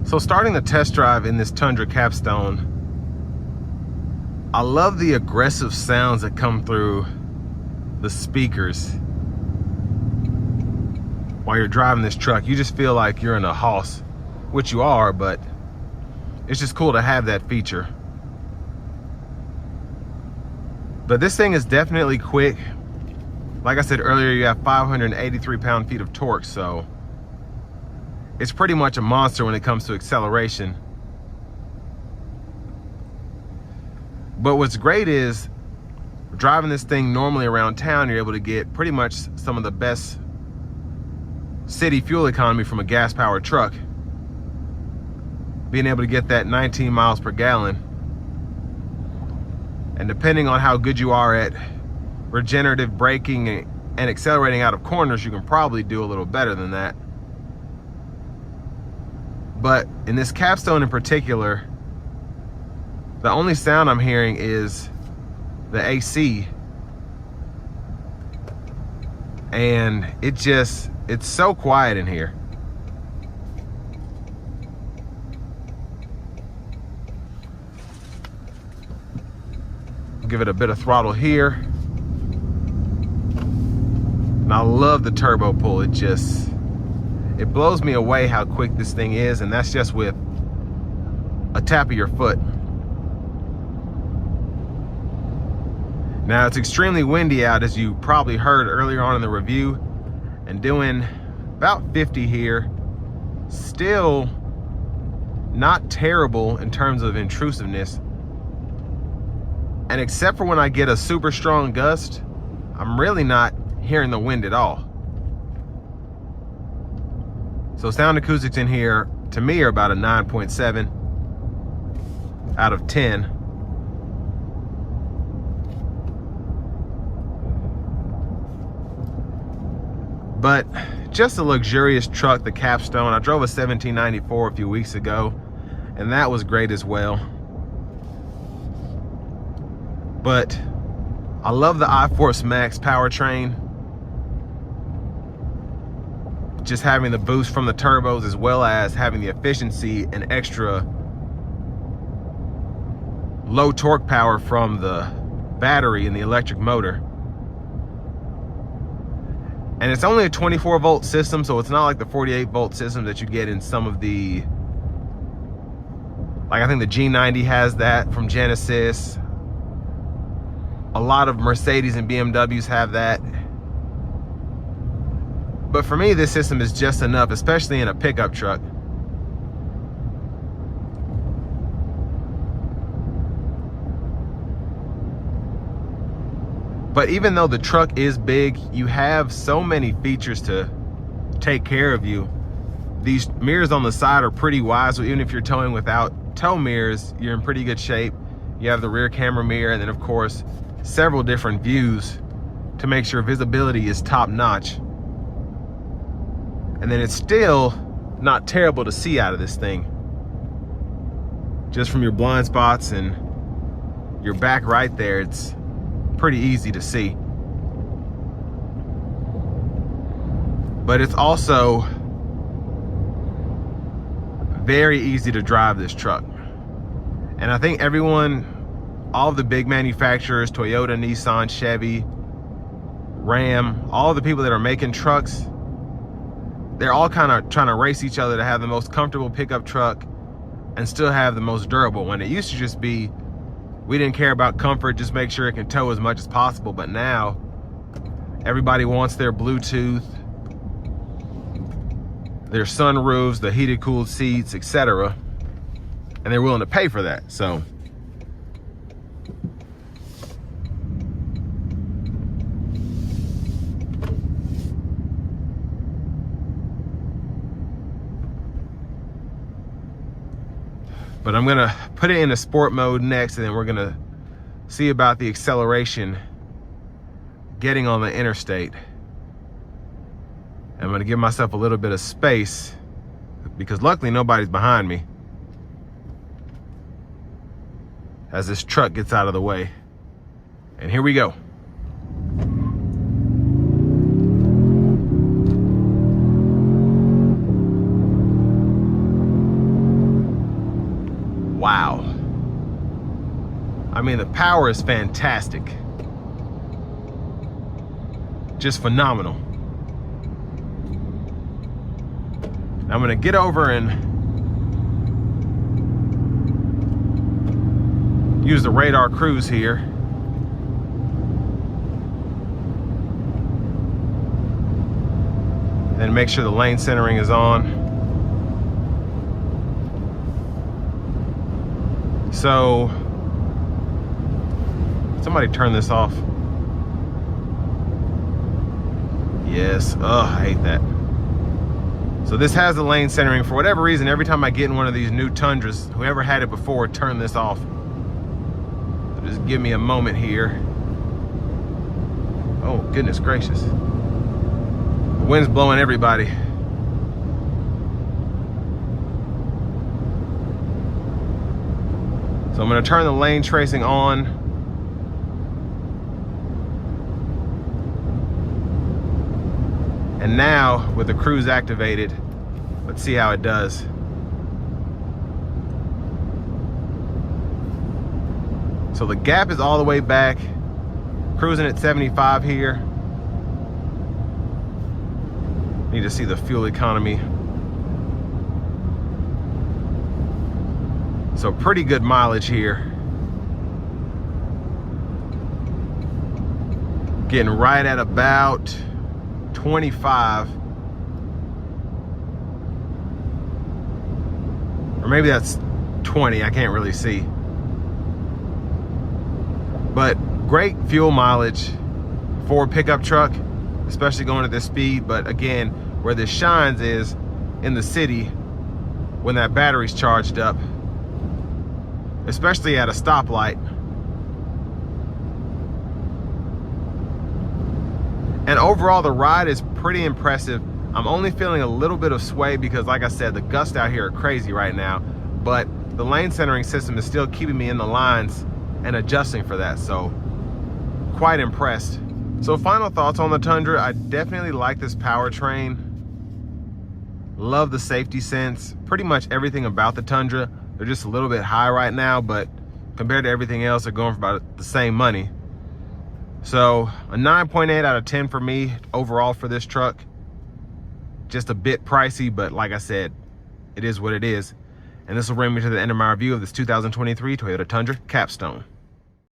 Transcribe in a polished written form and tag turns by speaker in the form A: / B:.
A: So starting the test drive in this Tundra Capstone, I love the aggressive sounds that come through the speakers while you're driving this truck. You just feel like you're in a house, which you are, but it's just cool to have that feature. But this thing is definitely quick. Like I said earlier, you have 583 pound-feet of torque, so it's pretty much a monster when it comes to acceleration. But what's great is driving this thing normally around town, you're able to get pretty much some of the best city fuel economy from a gas-powered truck. Being able to get that 19 miles per gallon. And depending on how good you are at regenerative braking and accelerating out of corners, you can probably do a little better than that. But in this Capstone in particular, the only sound I'm hearing is the AC. And it's so quiet in here. Give it a bit of throttle here. And I love the turbo pull. It blows me away how quick this thing is, and that's just with a tap of your foot. Now it's extremely windy out, as you probably heard earlier on in the review, and doing about 50 here. Still not terrible in terms of intrusiveness. And except for when I get a super strong gust, I'm really not hearing the wind at all. So sound acoustics in here, to me, are about a 9.7 out of 10. But just a luxurious truck, the Capstone. I drove a 1794 a few weeks ago, and that was great as well. But I love the iForce Max powertrain. Just having the boost from the turbos, as well as having the efficiency and extra low torque power from the battery and the electric motor. And it's only a 24 volt system, so it's not like the 48 volt system that you get in some of the, like I think the G90 has that from Genesis. A lot of Mercedes and BMWs have that. But for me, this system is just enough, especially in a pickup truck. But even though the truck is big, you have so many features to take care of you. These mirrors on the side are pretty wide, so even if you're towing without tow mirrors, you're in pretty good shape. You have the rear camera mirror, and then of course, several different views to make sure visibility is top notch. And then it's still not terrible to see out of this thing. Just from your blind spots and your back right there, it's pretty easy to see. But it's also very easy to drive this truck. And I think everyone, all of the big manufacturers, Toyota, Nissan, Chevy, Ram, all of the people that are making trucks, they're all kind of trying to race each other to have the most comfortable pickup truck and still have the most durable. When it used to just be, we didn't care about comfort, just make sure it can tow as much as possible. But now everybody wants their Bluetooth, their sunroofs, the heated cooled seats, etc. And they're willing to pay for that. So but I'm gonna put it into sport mode next, and then we're gonna see about the acceleration getting on the interstate. I'm gonna give myself a little bit of space because luckily nobody's behind me as this truck gets out of the way. And here we go. Wow. I mean, the power is fantastic. Just phenomenal. I'm gonna get over and use the radar cruise here. Then make sure the lane centering is on. So, somebody turn this off. Yes, I hate that. So this has the lane centering. For whatever reason, every time I get in one of these new Tundras, whoever had it before, turn this off. So just give me a moment here. Oh, goodness gracious. The wind's blowing everybody. So I'm gonna turn the lane tracing on. And now, with the cruise activated, let's see how it does. So the gap is all the way back, cruising at 75 here. Need to see the fuel economy. So pretty good mileage here. Getting right at about 25. Or maybe that's 20, I can't really see. But great fuel mileage for a pickup truck, especially going at this speed. But again, where this shines is in the city when that battery's charged up, especially at a stoplight. And overall, the ride is pretty impressive. I'm only feeling a little bit of sway because, like I said, the gusts out here are crazy right now, but the lane centering system is still keeping me in the lines and adjusting for that, so quite impressed. So final thoughts on the Tundra. I definitely like this powertrain. Love the safety sense. Pretty much everything about the Tundra. They're just a little bit high right now, but compared to everything else, they're going for about the same money. So a 9.8 out of 10 for me overall for this truck. Just a bit pricey, but like I said, it is what it is. And this will bring me to the end of my review of this 2023 Toyota Tundra Capstone.